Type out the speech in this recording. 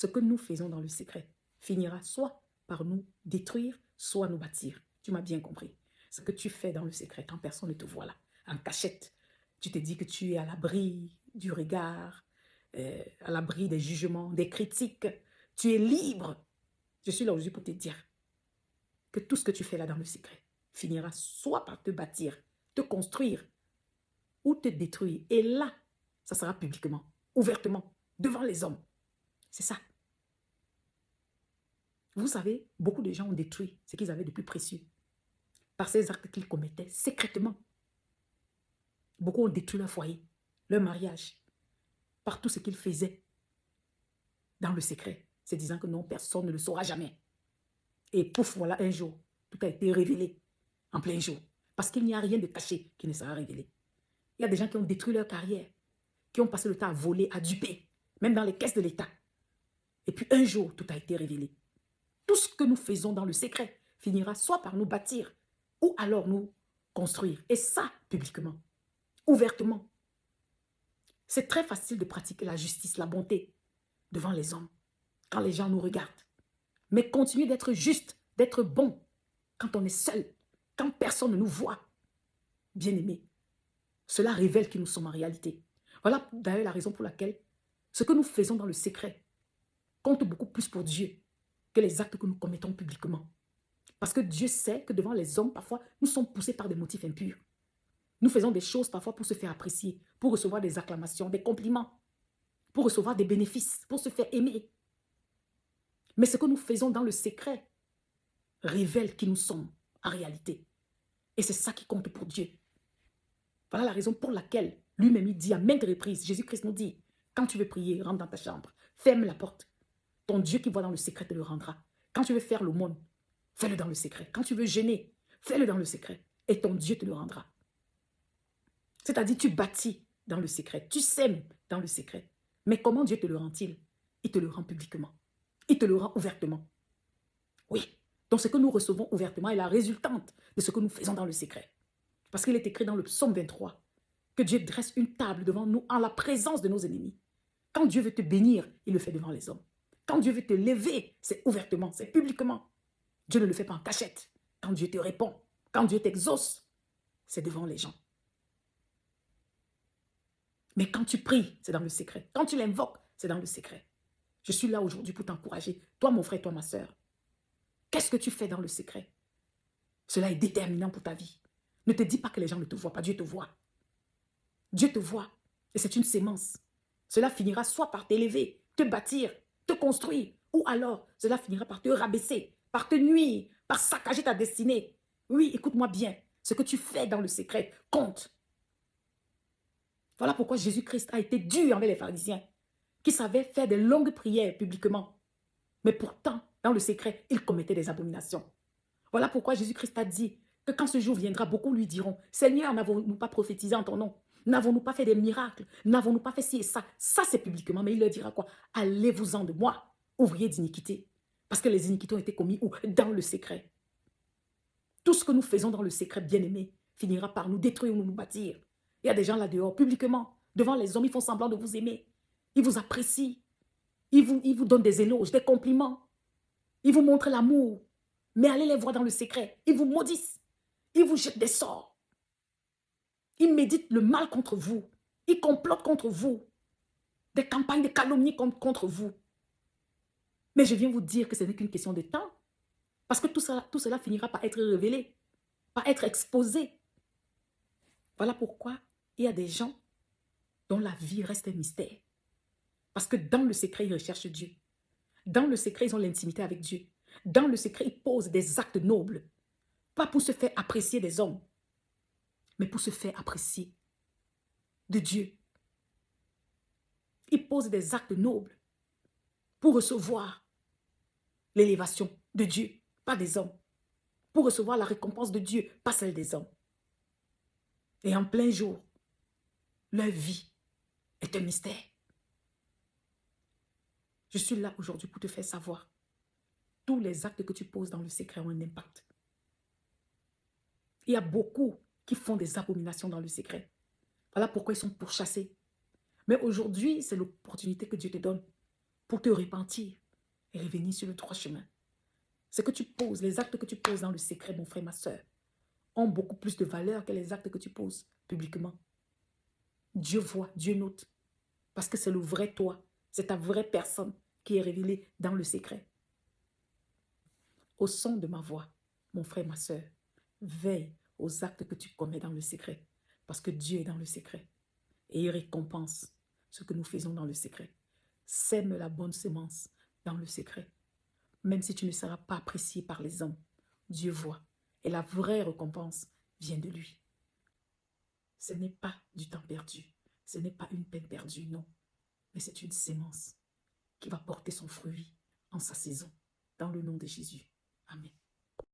ce que nous faisons dans le secret finira soit par nous détruire, soit nous bâtir. Tu m'as bien compris. Ce que tu fais dans le secret, quand personne ne te voit là, en cachette, tu te dis que tu es à l'abri du regard, à l'abri des jugements, des critiques. Tu es libre. Je suis là aujourd'hui pour te dire que tout ce que tu fais là dans le secret finira soit par te bâtir, te construire ou te détruire. Et là, ça sera publiquement, ouvertement, devant les hommes. C'est ça. Vous savez, beaucoup de gens ont détruit ce qu'ils avaient de plus précieux par ces actes qu'ils commettaient secrètement. Beaucoup ont détruit leur foyer, leur mariage, par tout ce qu'ils faisaient dans le secret, se disant que non, personne ne le saura jamais. Et pouf, voilà, un jour, tout a été révélé en plein jour. Parce qu'il n'y a rien de caché qui ne sera révélé. Il y a des gens qui ont détruit leur carrière, qui ont passé le temps à voler, à duper, même dans les caisses de l'État. Et puis un jour, tout a été révélé. Tout ce que nous faisons dans le secret finira soit par nous bâtir, ou alors nous construire. Et ça, publiquement, ouvertement. C'est très facile de pratiquer la justice, la bonté devant les hommes, quand les gens nous regardent. Mais continuer d'être juste, d'être bon, quand on est seul, quand personne ne nous voit. Bien-aimés, cela révèle qui nous sommes en réalité. Voilà d'ailleurs la raison pour laquelle ce que nous faisons dans le secret compte beaucoup plus pour Dieu que les actes que nous commettons publiquement. Parce que Dieu sait que devant les hommes, parfois, nous sommes poussés par des motifs impurs. Nous faisons des choses parfois pour se faire apprécier, pour recevoir des acclamations, des compliments, pour recevoir des bénéfices, pour se faire aimer. Mais ce que nous faisons dans le secret révèle qui nous sommes en réalité. Et c'est ça qui compte pour Dieu. Voilà la raison pour laquelle lui-même il dit à maintes reprises, Jésus-Christ nous dit, quand tu veux prier, rentre dans ta chambre, ferme la porte. Ton Dieu qui voit dans le secret te le rendra. Quand tu veux faire l'aumône, fais-le dans le secret. Quand tu veux jeûner, fais-le dans le secret. Et ton Dieu te le rendra. C'est-à-dire, tu bâtis dans le secret. Tu sèmes dans le secret. Mais comment Dieu te le rend-il? Il te le rend publiquement. Il te le rend ouvertement. Oui. Donc, ce que nous recevons ouvertement est la résultante de ce que nous faisons dans le secret. Parce qu'il est écrit dans le psaume 23 que Dieu dresse une table devant nous en la présence de nos ennemis. Quand Dieu veut te bénir, il le fait devant les hommes. Quand Dieu veut te lever, c'est ouvertement, c'est publiquement. Dieu ne le fait pas en cachette. Quand Dieu te répond, quand Dieu t'exauce, c'est devant les gens. Mais quand tu pries, c'est dans le secret. Quand tu l'invoques, c'est dans le secret. Je suis là aujourd'hui pour t'encourager. Toi, mon frère, toi, ma soeur. Qu'est-ce que tu fais dans le secret? Cela est déterminant pour ta vie. Ne te dis pas que les gens ne te voient pas. Dieu te voit. Dieu te voit. Et c'est une sémence. Cela finira soit par t'élever, te bâtir, te construire, ou alors cela finira par te rabaisser, par te nuire, par saccager ta destinée. Oui, écoute-moi bien. Ce que tu fais dans le secret compte. Voilà pourquoi Jésus-Christ a été dur envers les pharisiens, qui savaient faire de longues prières publiquement. Mais pourtant, dans le secret, ils commettaient des abominations. Voilà pourquoi Jésus-Christ a dit que quand ce jour viendra, beaucoup lui diront, « Seigneur, n'avons-nous pas prophétisé en ton nom? N'avons-nous pas fait des miracles? N'avons-nous pas fait ci et ça? » Ça, c'est publiquement. Mais il leur dira quoi? « Allez-vous-en de moi, ouvriers d'iniquité. » Parce que les iniquités ont été commis où? Dans le secret. Tout ce que nous faisons dans le secret, bien-aimé, finira par nous détruire ou nous bâtir. Il y a des gens là dehors, publiquement, devant les hommes, ils font semblant de vous aimer. Ils vous apprécient. Ils vous donnent des éloges, des compliments. Ils vous montrent l'amour. Mais allez les voir dans le secret. Ils vous maudissent. Ils vous jettent des sorts. Ils méditent le mal contre vous. Ils complotent contre vous. Des campagnes de calomnie contre vous. Mais je viens vous dire que ce n'est qu'une question de temps. Parce que tout cela finira par être révélé, par être exposé. Voilà pourquoi il y a des gens dont la vie reste un mystère. Parce que dans le secret, ils recherchent Dieu. Dans le secret, ils ont l'intimité avec Dieu. Dans le secret, ils posent des actes nobles. Pas pour se faire apprécier des hommes, mais pour se faire apprécier de Dieu. Ils posent des actes nobles pour recevoir l'élévation de Dieu, pas des hommes. Pour recevoir la récompense de Dieu, pas celle des hommes. Et en plein jour, leur vie est un mystère. Je suis là aujourd'hui pour te faire savoir. Tous les actes que tu poses dans le secret ont un impact. Il y a beaucoup qui font des abominations dans le secret. Voilà pourquoi ils sont pourchassés. Mais aujourd'hui, c'est l'opportunité que Dieu te donne pour te repentir et revenir sur le droit chemin. Ce que tu poses, les actes que tu poses dans le secret, mon frère, ma soeur, ont beaucoup plus de valeur que les actes que tu poses publiquement. Dieu voit, Dieu note. Parce que c'est le vrai toi, c'est ta vraie personne qui est révélée dans le secret. Au son de ma voix, mon frère, ma soeur, veille aux actes que tu commets dans le secret. Parce que Dieu est dans le secret. Et il récompense ce que nous faisons dans le secret. Sème la bonne semence dans le secret. Même si tu ne seras pas apprécié par les hommes, Dieu voit. Et la vraie récompense vient de lui. Ce n'est pas du temps perdu. Ce n'est pas une peine perdue, non. Mais c'est une sémence qui va porter son fruit en sa saison. Dans le nom de Jésus. Amen.